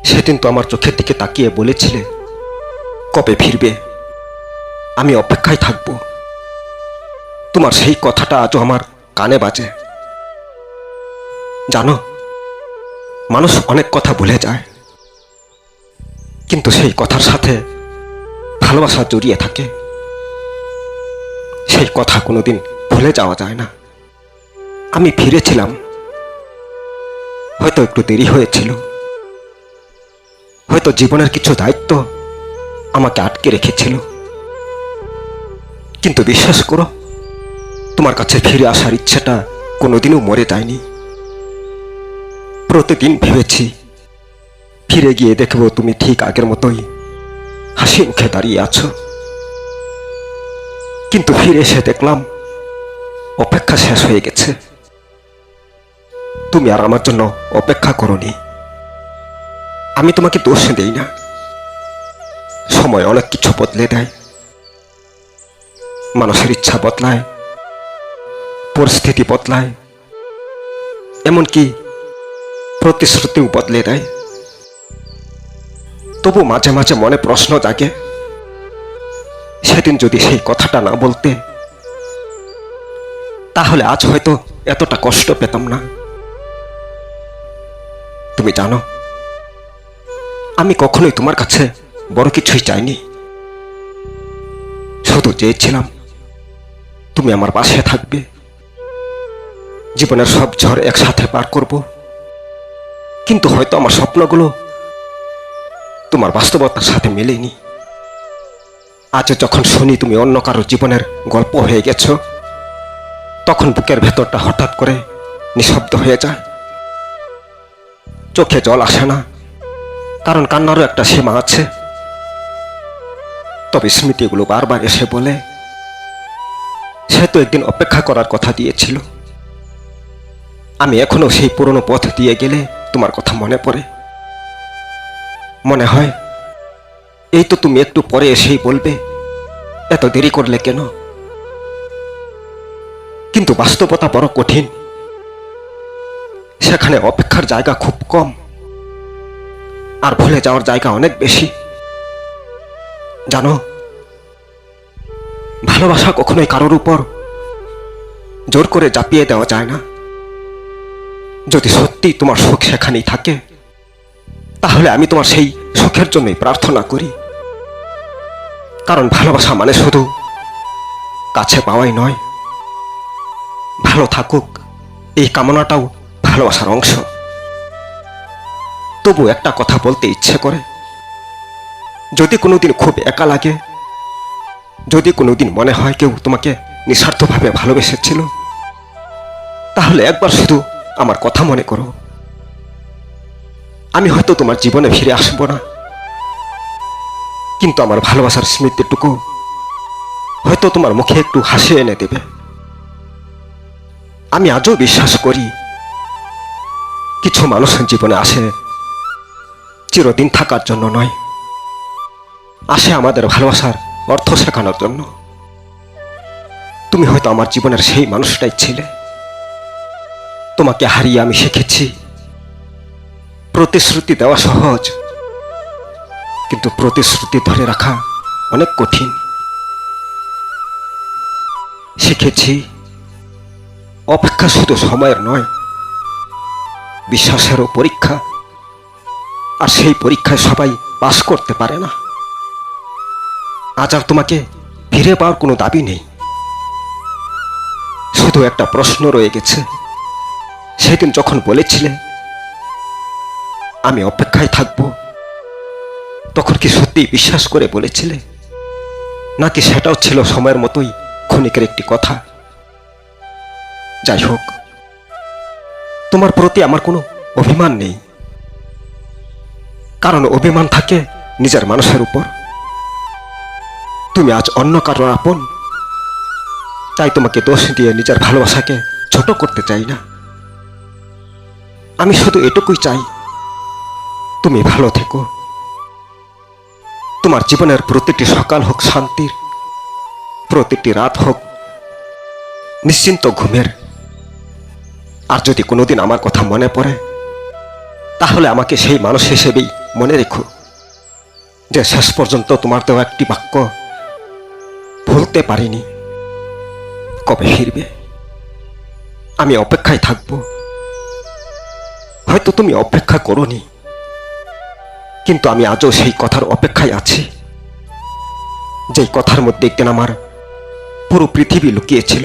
সেদিন তো আমার চোখের দিকে তাকিয়ে বলেছিলে কবে ফিরবে, আমি অপেক্ষায় থাকব। তোমার সেই কথাটা আজও আমার কানে বাজে। জানো, মানুষ অনেক কথা ভুলে যায়, কিন্তু সেই কথার সাথে ভালোবাসা জড়িয়ে থাকে। সেই কথা কোনোদিন ভুলে যাওয়া যায় না। আমি ফিরেছিলাম, হয়তো একটু দেরি হয়েছিল, হয়তো জীবনের কিছু দায়িত্ব আমাকে আটকে রেখেছিল, কিন্তু বিশ্বাস করো, তোমার কাছে ফিরে আসার ইচ্ছেটা কোনোদিনও মরে যায়নি। প্রতিদিন ভেবেছি ফিরে গিয়ে দেখবো তুমি ঠিক আগের মতোই হাসি মুখে দাঁড়িয়ে আছো, কিন্তু ফিরে এসে দেখলাম অপেক্ষা শেষ হয়ে গেছে। তুমি আর আমার জন্য অপেক্ষা করোনি। আমি তোমাকে দোষ দেই না, সময় অনেক কিছু বদলে দেয়। মানুষের ইচ্ছা বদলায়, পরিস্থিতি বদলায়, এমনকি প্রতিশ্রুতিও বদলে দেয়। তবু মাঝে মাঝে মনে প্রশ্ন জাগে, সেদিন যদি সেই কথাটা না বলতে, তাহলে আজ হয়তো এতটা কষ্ট পেতাম না। তুমি জানো, আমি কখনোই তোমার কাছে বড় কিছুই চাইনি, শুধু চেয়েছিলাম তুমি আমার পাশে থাকবে, জীবনের সব ঝড় একসাথে পার করব। কিন্তু হয়তো আমার স্বপ্নগুলো তোমার বাস্তবতার সাথে মেলেনি। আজ যখন শুনি তুমি অন্য কারো জীবনের গল্প হয়ে গেছো, তখন বুকের ভেতরটা হঠাৎ করে নিঃশব্দ হয়ে যায়। চোখে জল আসে না, কারণ কান্নারও একটা সীমা আছে। তবে স্মৃতিগুলো বারবার এসে বলে, সে তো একদিন অপেক্ষা করার কথা দিয়েছিল। আমি এখনো সেই পুরনো পথ দিয়ে গেলে তোমার কথা মনে পড়ে। মনে হয় এই তো তুমি একটু পরে এসেই বলবে এত দেরি করলে কেন। কিন্তু বাস্তবতা বড় কঠিন, সেখানে অপেক্ষার জায়গা খুব কম, আর ভুলে যাওয়ার জায়গা অনেক বেশি। জানো, ভালোবাসা কখনোই কারোর উপর জোর করে চাপিয়ে দেওয়া যায় না। যদি সত্যি তোমার সুখ সেখানেই থাকে, তাহলে আমি তোমার সেই সুখের জন্যই প্রার্থনা করি। কারণ ভালোবাসা মানে শুধু কাছে পাওয়াই নয়, ভালো থাকুক এই কামনাটাও ভালোবাসার অংশ। তবু একটা কথা বলতে ইচ্ছে করে, যদি কোনোদিন খুব একা লাগে, যদি কোনোদিন মনে হয় কেউ তোমাকে নিঃস্বার্থভাবে ভালোবেসেছিল, তাহলে একবার শুধু আমার কথা মনে করো। আমি হয়তো তোমার জীবনে ফিরে আসবো না, কিন্তু আমার ভালোবাসার স্মৃতিটুকু হয়তো তোমার মুখে একটু হাসি এনে দেবে। আমি আজও বিশ্বাস করি, কিছু মানুষ জীবনে আসে চিরদিন থাকার জন্য নয়, আসে আমাদের ভালোবাসার অর্থ শেখানোর জন্য। তুমি হয়তো আমার জীবনের সেই মানুষটাই ছিলে। তোমাকে হারিয়ে আমি শিখেছি প্রতিশ্রুতি দেওয়া সহজ, কিন্তু প্রতিশ্রুতি ধরে রাখা অনেক কঠিন। শিখেছি অপেক্ষা শুধু সময়ের নয়, বিশ্বাসেরও পরীক্ষা, আর সেই পরীক্ষায় সবাই পাস করতে পারে না। আজ আর তোমাকে ফিরে পাওয়ার কোনো দাবি নেই, শুধু একটা প্রশ্ন রয়ে গেছে। সেদিন যখন বলেছিলে আমি অপেক্ষায় থাকব, তখন কি সত্যি বিশ্বাস করে বলেছিলে, নাকি সেটাও ছিল সময়ের মতোই ক্ষণিকের একটি কথা? যাই হোক, তোমার প্রতি আমার কোনো অভিমান নেই, কারণ অভিমান থাকে নিজের মানুষের উপর। তুমি আজ অন্য কারো আপন, তাই তোমাকে দোষ দিয়ে নিজের ভালোবাসাকে ছোট করতে চাই না। আমি শুধু এটুকুই চাই, তুমি ভালো থেকো, তোমার জীবনের প্রতিটি সকাল হোক শান্তির, প্রতিটি রাত হোক নিশ্চিন্ত ঘুমের। আর যদি কোনোদিন আমার কথা মনে পড়ে, তাহলে আমাকে সেই মানুষ হিসেবেই মনে রেখো যে শেষ পর্যন্ত তোমার দেওয়া একটি বাক্য ভুলতে পারিনি। কবে ফিরবে? আমি অপেক্ষায় থাকব। হয়তো তুমি অপেক্ষা করোনি, কিন্তু আমি আজও সেই কথার অপেক্ষায় আছি, যেই কথার মধ্যে একদিন আমার পুরো পৃথিবী লুকিয়েছিল।